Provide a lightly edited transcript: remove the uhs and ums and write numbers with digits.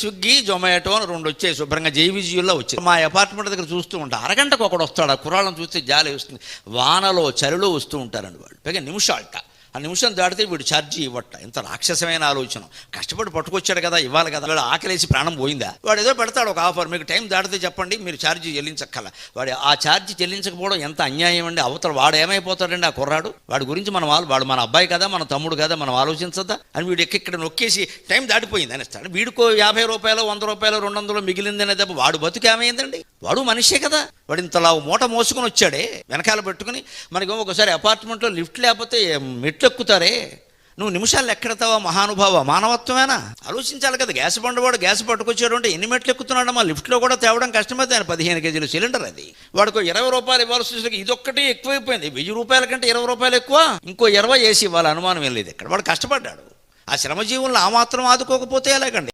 Swiggy Zomato అని 2 వచ్చాయి, శుభ్రంగా జైవిజీల్లో వచ్చాయి. మా అపార్ట్మెంట్ దగ్గర చూస్తూ ఉంటా, అరగంటకు ఒకడు వస్తాడు. ఆ కుర్రాళ్ళని చూస్తే జాలి వస్తుంది. వానలో చలిలో వస్తూ ఉంటారండి వాళ్ళు, పైగా నిమిషాలట. ఆ నిమిషం దాటితే వీడు ఛార్జీ ఇవ్వట. ఇంత రాక్షసమైన ఆలోచన. కష్టపడి పట్టుకొచ్చాడు కదా, ఇవ్వాలి కదా. వాడు ఆకలేసి ప్రాణం పోయిందా? వాడు ఏదో పెడతాడు ఒక ఆఫర్, మీకు టైం దాటితే చెప్పండి మీరు ఛార్జీ చెల్లించక్కల. వాడు ఆ ఛార్జీ చెల్లించకపోవడం ఎంత అన్యాయం అండి. అవతల వాడు ఏమైపోతాడండి ఆ కుర్రాడు? వాడి గురించి వాడు మన అబ్బాయి కదా, మన తమ్ముడు కదా, మనం ఆలోచించద్దా అని వీడు ఇక్కడ నొక్కేసి టైం దాటిపోయింది అనేస్తాడు. వీడికో 50 రూపాయలు 100 రూపాయలు 200 మిగిలిందనే తప్ప వాడు బతుకు ఏమైందండి? వాడు మనిషే కదా. వాడు ఇంతలా మూట మోసుకొని వచ్చాడే వెనకాల పెట్టుకుని. మనకి ఒకసారి అపార్ట్మెంట్లో లిఫ్ట్ లేకపోతే మెట్లెక్కుతారే, నువ్వు నిమిషాలు ఎక్కడతావా మహానుభావ? మానవత్వమేనా? ఆలోచించాలి కదా. గ్యాస్ బండవాడు గ్యాస్ పట్టుకొచ్చాడు అంటే ఎన్ని మెట్లు ఎక్కుతున్నాడు? మా లిఫ్ట్లో కూడా తేవడం కష్టమైతే. ఆయన 15 కేజీల సిలిండర్ అది. వాడికి 20 రూపాయలు ఇవ్వాల్సి వచ్చేసరికి ఇదొక్కటి ఎక్కువైపోయింది. 1000 రూపాయల కంటే 20 రూపాయలు ఎక్కువ, ఇంకో 20 వేసి ఇవ్వాలి. అనుమానం ఏం లేదు. ఇక్కడ వాడు కష్టపడ్డాడు. ఆ శ్రమజీవులను ఆ మాత్రం ఆదుకోకపోతే ఎలాగండి?